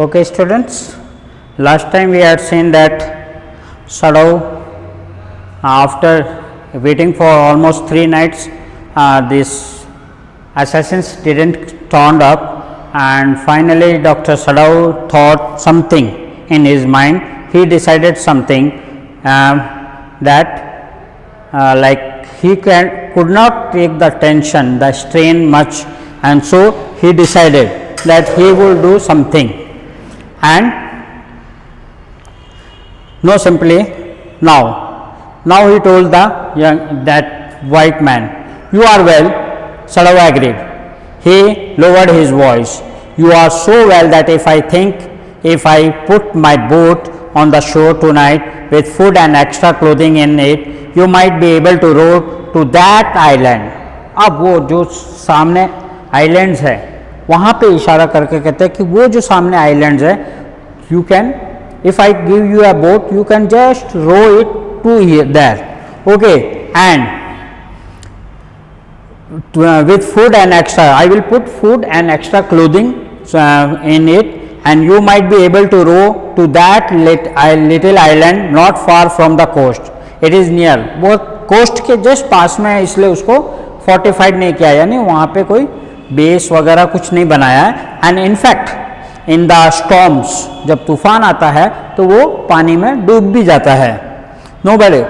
Okay students, last time we had seen that Sadhu, after waiting for almost 3 nights, these assassins didn't turn up, and finally Dr. Sadhu thought something in his mind. He decided something that like he could not take the tension, the strain much, and so he decided that he will do something. And no, simply now he told that white man, "You are well." Sadhu agreed. He lowered his voice. "You are so well that if I put my boat on the shore tonight with food and extra clothing in it, you might be able to row to that island." अब वो जो सामने islands है वहाँ पे इशारा करके कहते हैं कि वो जो सामने आइलैंड्स है, you can, if I give you a boat, you can just row it to there, okay, and with food and extra, I will put food and extra clothing in it, and you might be able to row to that little island not far from the coast. It is near, वो coast के just पास में है, इसलिए उसको fortified नहीं किया, यानी वहाँ पे कोई बेस वगैरह कुछ नहीं बनाया है. And in fact in the storms, जब तूफान आता है तो वो पानी में डूब भी जाता है. Nobody,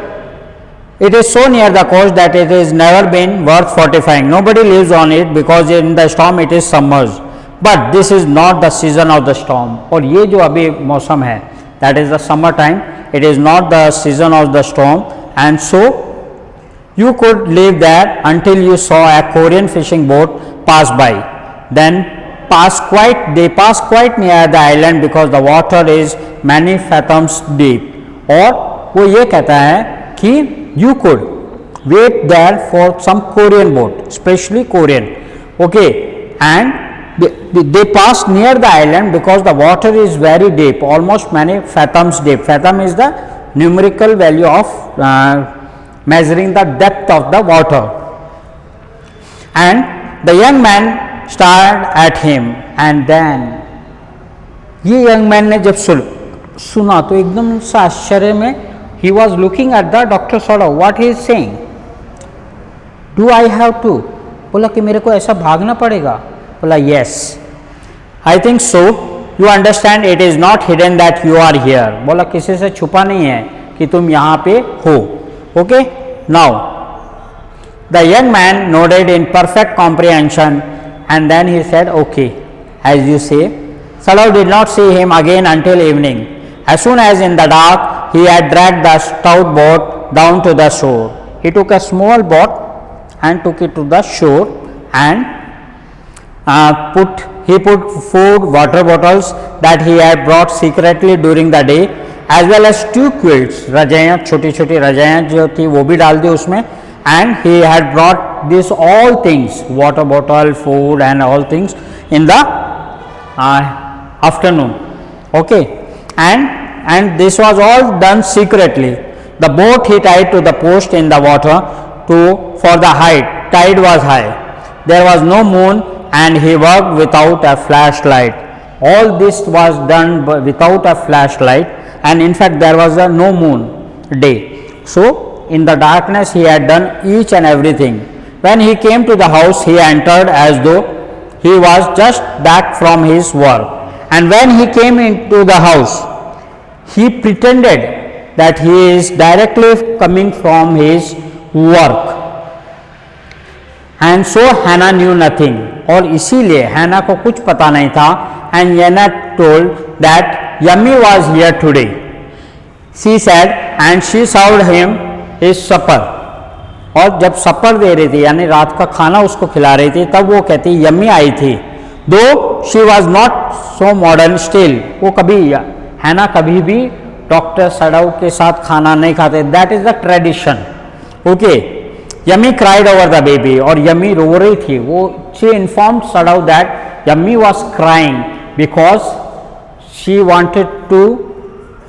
it is so near the coast that it has never been worth fortifying. Nobody lives on it because in the storm it is submerged. But this is not the season of the storm. और ये जो अभी मौसम है, that is the summer time, it is not the season of the storm, and so you could live there until you saw a Korean fishing boat pass by. Then they pass quite near the island because the water is many fathoms deep. और वो ये कहता है कि you could wait there for some Korean boat, especially Korean, okay, and they pass near the island because the water is very deep, almost many fathoms deep. Fathom is the numerical value of measuring the depth of the water. And the young man stared at him, and then ये young man ने जब सुना तो एकदम सा आश्चर्य में, he was looking at the Dr. Sadhu, what he is saying, do I have to, बोला कि मेरे को ऐसा भागना पड़ेगा, बोला yes, I think so, you understand it is not hidden that you are here, बोला किसी से छुपा नहीं है कि तुम यहाँ पे हो, okay. Now the young man nodded in perfect comprehension, and then he said, okay, as you say. Sadhu did not see him again until evening. As soon as in the dark he had dragged the stout boat down to the shore. He took a small boat and took it to the shore, and he put food, water bottles that he had brought secretly during the day, as well as 2 quilts, रजाइयाँ, छोटी छोटी रजाइयाँ जो थी वो भी डाल दी उसमें. And he had brought this all things, water bottle, food and all things, in the afternoon, okay, and this was all done secretly. The boat he tied to the post in the water for the height. Tide was high, there was no moon, and he worked without a flashlight. All this was done without a flashlight, and in fact there was no moon day, so in the darkness he had done each and everything. When he came to the house, he entered as though he was just back from his work, and when he came into the house, he pretended that he is directly coming from his work. And so Hannah knew nothing, और इसीलिए हैना को कुछ पता नहीं था. And Hannah told that Yummy was here today, she said, and she served him his supper. और जब सपर दे रही थी, यानी रात का खाना उसको खिला रही थी, तब वो कहती यम्मी आई थी. दो she was not so modern still, वो कभी हैना कभी भी डॉक्टर सडू के साथ खाना नहीं खाते. That is the tradition, okay. Yummy cried over the baby, और यम्मी रो रही थी. वो she informed Sadu that Yummy was crying because she wanted to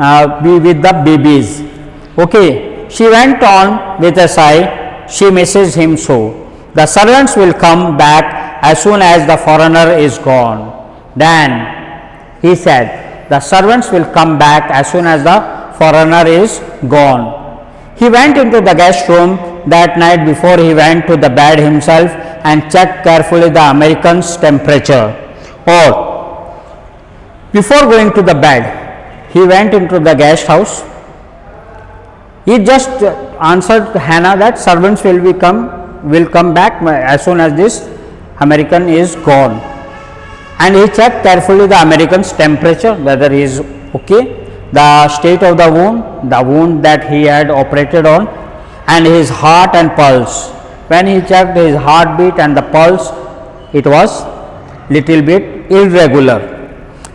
be with the babies, okay. She went on with a sigh, she misses him so. The servants will come back as soon as the foreigner is gone. Then He said, the servants will come back as soon as the foreigner is gone. He went into the guest room that night before he went to the bed himself and checked carefully the American's temperature. Or, before going to the bed, he went into the guest house. He just answered Hannah that servants will come back as soon as this American is gone. And he checked carefully the American's temperature, whether he is okay, the state of the wound that he had operated on, and his heart and pulse. When he checked his heartbeat and the pulse, it was little bit irregular.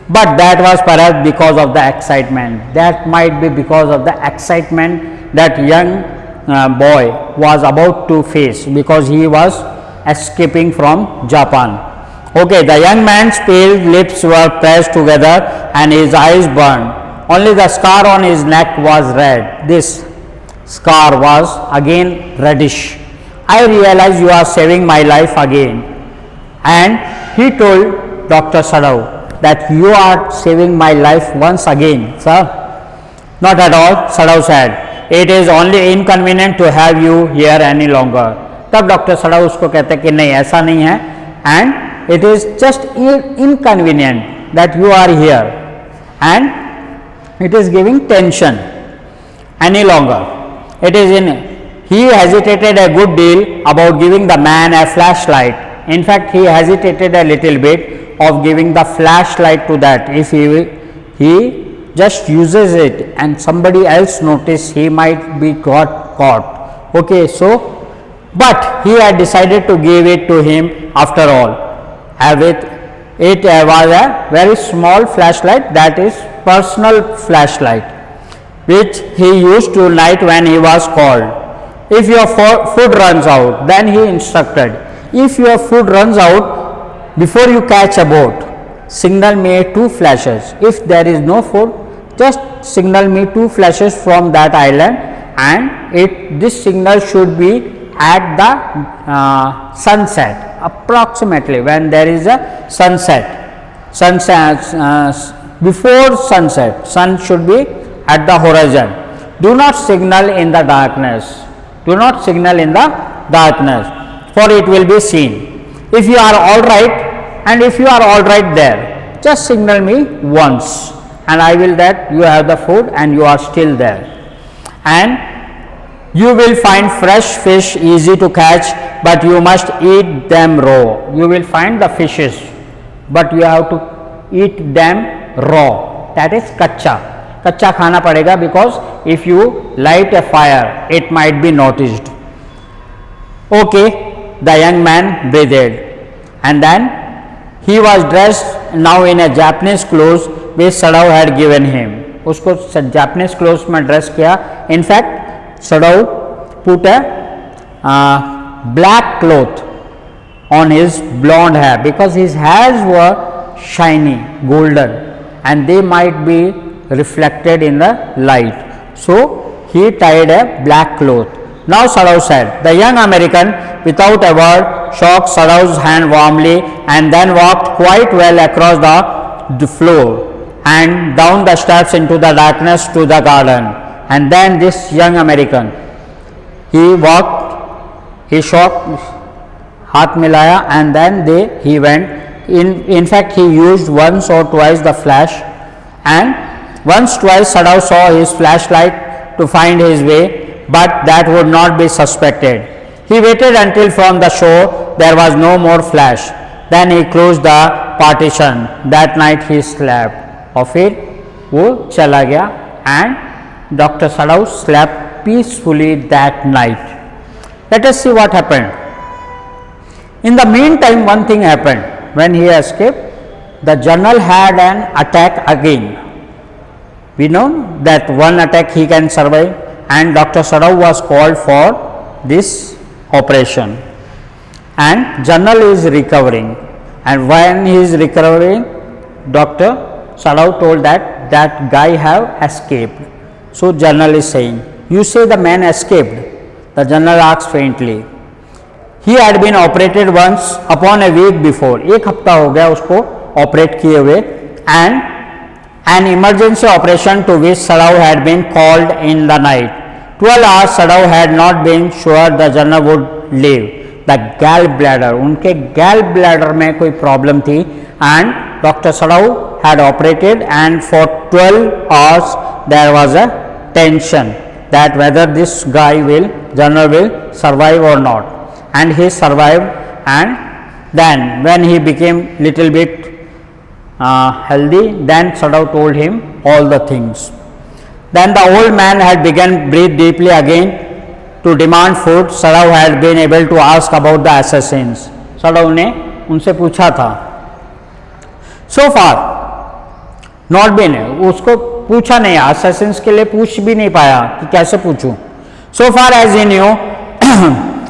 But that was perhaps because of the excitement. That might be because of the excitement that young boy was about to face, because he was escaping from Japan. Okay, the young man's pale lips were pressed together and his eyes burned. Only the scar on his neck was red. This scar was again reddish. I realize you are saving my life again. And he told Dr. Sadao that you are saving my life once again, sir. Not at all, Sadao said. It is only inconvenient to have you here any longer. तब doctor सड़ाउ उसको कहते कि नहीं, ऐसा नहीं है, and it is just inconvenient that you are here, and it is giving tension any longer. It is he hesitated a good deal about giving the man a flashlight. In fact, he hesitated a little bit of giving the flashlight to that. If he just uses it and somebody else notice, he might be got caught. Okay, so but he had decided to give it to him after all. It was a very small flashlight, that is personal flashlight, which he used to light when he was called. If your food runs out, then he instructed, if your food runs out before you catch a boat, signal me 2 flashes. If there is no food, just signal me 2 flashes from that island, and this signal should be at the sunset, approximately when there is a sunset. Before sunset, sun should be at the horizon. Do not signal in the darkness. Do not signal in the darkness, for it will be seen. If you are all right, and if you are all right there, just signal me once, and I will that you have the food and you are still there. And you will find fresh fish easy to catch, but you must eat them raw. You will find the fishes, but you have to eat them raw. That is kacha. Kacha khana padega, because if you light a fire, it might be noticed. Okay, the young man breathed, and then he was dressed now in a Japanese clothes which Sadao had given him. उसको Japanese clothes में dress किया. In fact, Sadao put a black cloth on his blonde hair, because his hairs were shiny, golden, and they might be reflected in the light. So he tied a black cloth. Now Sadao said. The young American, without a word, shook Sadao's hand warmly and then walked quite well across the floor and down the steps into the darkness to the garden. And then this young American, he shook, हाथ मिलाया, and then he went. In fact, he used once or twice the flash, and twice Sadao saw his flashlight to find his way, but that would not be suspected. He waited until from the shore there was no more flash. Then he closed the partition. That night he slept. और फिर वो चला गया, and Dr. Sadao slept peacefully that night. Let us see what happened. In the meantime, one thing happened. When he escaped, the general had an attack again. We know that one attack he can survive, and Dr. Sadao was called for this operation. And general is recovering, and when he is recovering, Dr. Sadao told that guy have escaped. So general is saying, you say the man escaped? The general asked faintly. He had been operated once upon a week before. एक हफ्ता हो गया उसको operate किए हुए, and An emergency operation to which Sadao had been called in the night. 12 hours Sadao had not been sure the general would live. The gallbladder, उनके gallbladder में कोई problem थी, and Dr. Sadao had operated, and for 12 hours there was a tension that whether this guy will, general will survive or not, and he survived. And then when he became little bit healthy, then Sadao told him all the things. Then the old man had begun breathe deeply again to demand food. Sadao had been able to ask about the assassins. Sadao ने उनसे पूछा था. So far not been, उसको पूछा नहीं, assassins के लिए पूछ भी नहीं पाया कि कैसे पूछूं. So far as he knew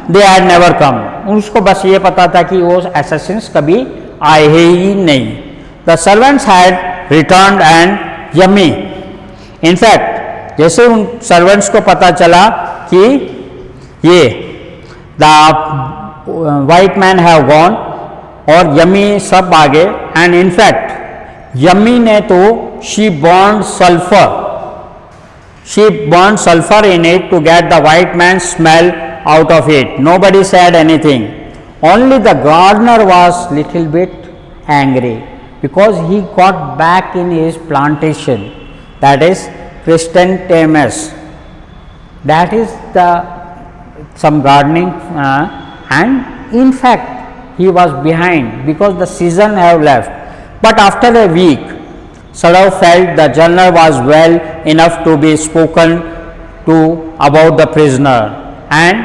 they had never come. उसको बस ये पता था कि वो assassins कभी आए ही नहीं. The servants had returned and yummy. In fact, जैसे उन servants को पता चला कि ये the white man have gone और yummy सब आ गए, and in fact yummy ने तो she burned sulfur. She burned sulfur in it to get the white man's smell out of it. Nobody said anything. Only the gardener was little bit angry because he got back in his plantation, that is chrysanthemums. That is the some gardening, and in fact he was behind because the season have left. But after a week, Sadao felt the general was well enough to be spoken to about the prisoner, and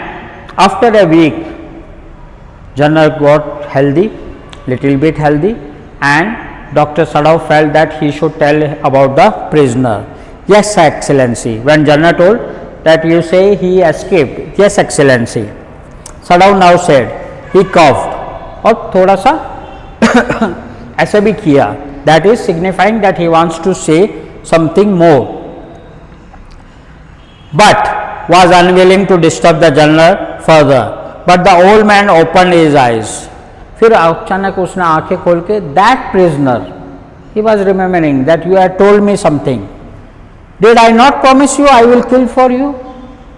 after a week general got healthy, little bit healthy, and Dr. Sadao felt that he should tell about the prisoner. Yes, Excellency. When general told that you say he escaped. Yes, Excellency. Sadao now said. He coughed और थोड़ा सा ऐसे भी किया. That is signifying that he wants to say something more, but was unwilling to disturb the general further. But the old man opened his eyes. फिर अचानक उसने आंखें खोल के that prisoner, he was remembering that you had told me something. Did I not promise you I will kill for you?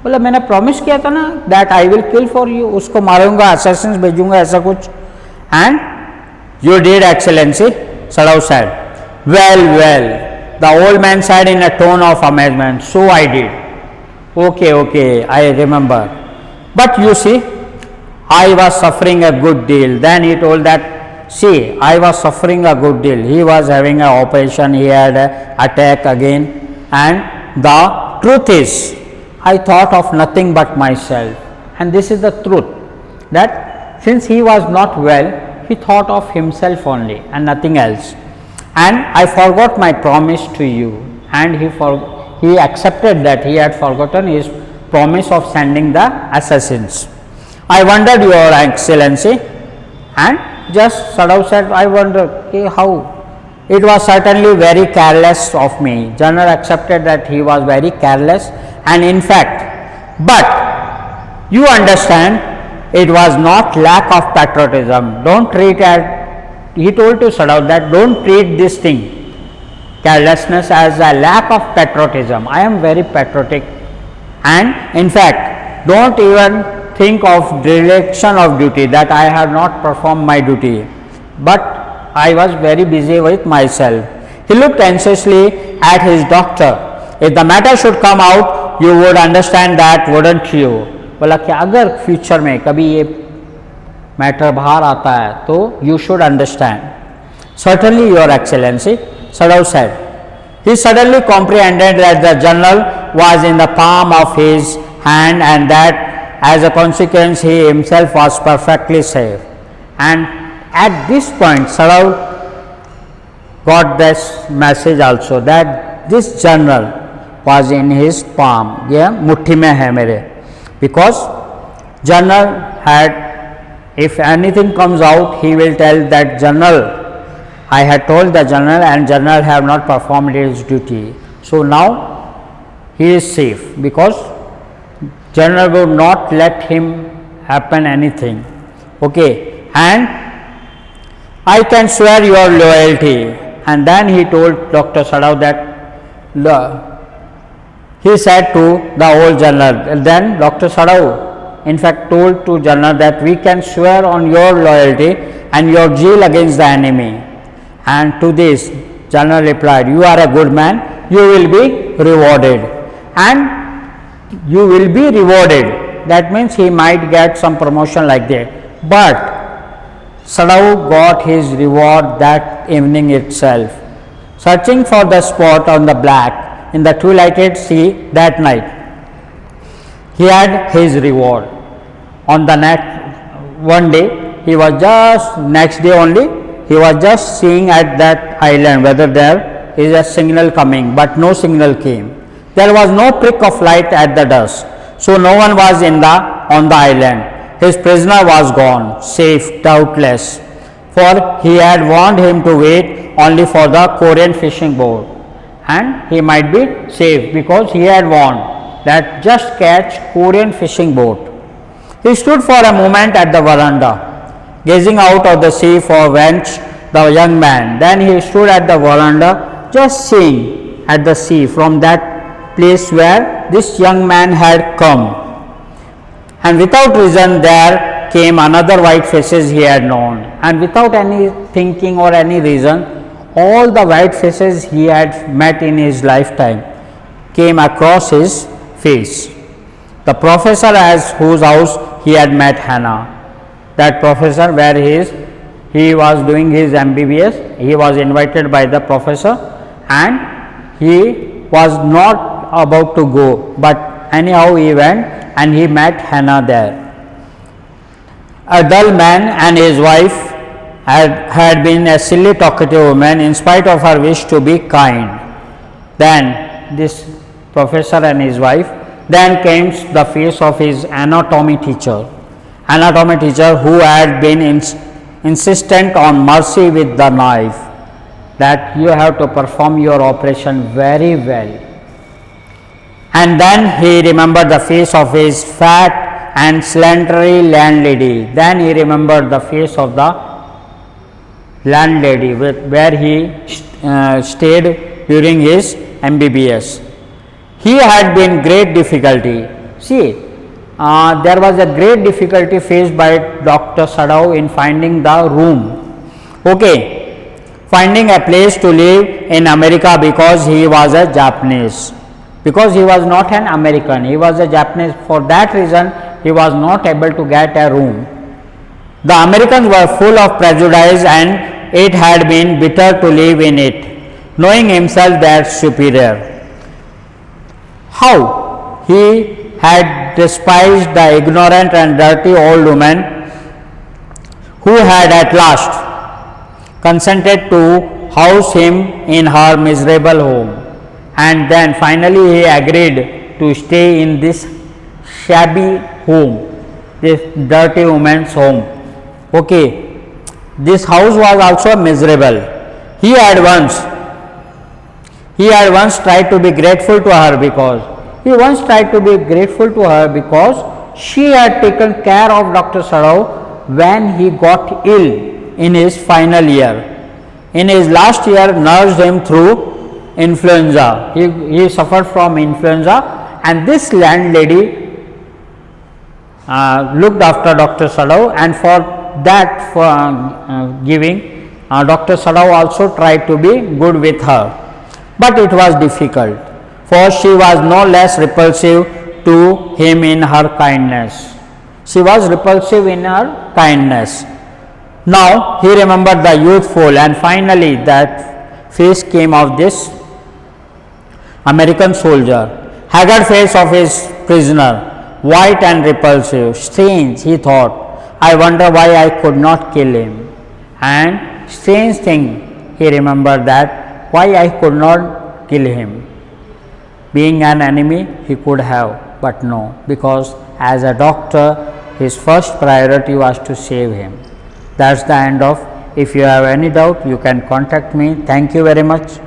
बोला मैंने promise किया था ना that I will kill for you, उसको मारूंगा, assassins भेजूंगा, ऐसा कुछ. And you did, Excellency, Sadao said. Well, well, the old man said in a tone of amazement. So I did. Okay, I remember. But you see, I was suffering a good deal. Then he told that, see, I was suffering a good deal. He was having an operation, he had an attack again, and the truth is, I thought of nothing but myself. And this is the truth, that since he was not well, he thought of himself only and nothing else. And I forgot my promise to you, and he accepted that he had forgotten his promise of sending the assassins. I wondered, Your Excellency, and just Sadao said, I wondered how. It was certainly very careless of me. General accepted that he was very careless, and in fact, but you understand, it was not lack of patriotism. Don't treat it. He told to Sadao that don't treat this thing, carelessness, as a lack of patriotism. I am very patriotic, and in fact, don't even think of dereliction of duty, that I have not performed my duty, but I was very busy with myself. He looked anxiously at his doctor. If the matter should come out, you would understand that, wouldn't you? बोला कि अगर future में कभी ये matter बाहर आता है तो you should understand. Certainly, Your Excellency, Sadao said. He suddenly comprehended that the general was in the palm of his hand, and that as a consequence he himself was perfectly safe. And at this point Sadao got this message also, that this general was in his palm. Yeah, मुट्ठी में है मेरे. Because general had, if anything comes out, he will tell that general, I had told the general, and general have not performed his duty. So now he is safe because general would not let him happen anything. Okay, and I can swear your loyalty, And then he told Dr. Sadao that he said to the old general, then Dr. Sadao in fact told to general that we can swear on your loyalty and your zeal against the enemy. And to this general replied, you are a good man, you will be rewarded. And you will be rewarded, that means he might get some promotion like that. But Sadao got his reward that evening itself. Searching for the spot on the black in the twilighted sea that night, he had his reward. On the one day, he was just next day only, he was just seeing at that island whether there is a signal coming, but no signal came. There was no prick of light at the dusk, so no one was on the island. His prisoner was gone, safe doubtless, for he had warned him to wait only for the Korean fishing boat, and he might be safe because he had warned that just catch Korean fishing boat. He stood for a moment at the veranda, gazing out of the sea for whence the young man. Then he stood at the veranda, just seeing at the sea from that place where this young man had come. And without reason there came another white faces he had known, and without any thinking or any reason, all the white faces he had met in his lifetime came across his face. The professor at whose house he had met Hannah, that professor where he was doing his MBBS, he was invited by the professor and he was not about to go, but anyhow he went and he met Hannah there. A dull man and his wife had been a silly talkative woman in spite of her wish to be kind. Then this professor and his wife, then came the face of his anatomy teacher who had been insistent on mercy with the knife, that you have to perform your operation very well. And then he remembered the face of his fat and slendery landlady. Then he remembered the face of the landlady where he stayed during his MBBS. He had been great difficulty. See, there was a great difficulty faced by Dr. Sadao in finding the room. Okay, finding a place to live in America because he was a Japanese. Because he was not an American, he was a Japanese. For that reason, he was not able to get a room. The Americans were full of prejudice and it had been bitter to live in it, knowing himself their superior. How he had despised the ignorant and dirty old woman who had at last consented to house him in her miserable home. And then finally he agreed to stay in this shabby home, this dirty woman's home. Okay, this house was also miserable. He had once tried to be grateful to her because she had taken care of Dr. Sadao when he got ill in his final year. In his last year, nursed him through influenza. He suffered from influenza, and this landlady looked after Dr. Sadao, and for that giving, Dr. Sadao also tried to be good with her. But it was difficult, for she was no less repulsive to him in her kindness. She was repulsive in her kindness. Now he remembered the youthful, and finally that face came of this American soldier, haggard face of his prisoner, white and repulsive. Strange, he thought, I wonder why I could not kill him. And strange thing, he remembered that why I could not kill him. Being an enemy, he could have, but no, because as a doctor, his first priority was to save him. That's the end of. If you have any doubt, you can contact me. Thank you very much.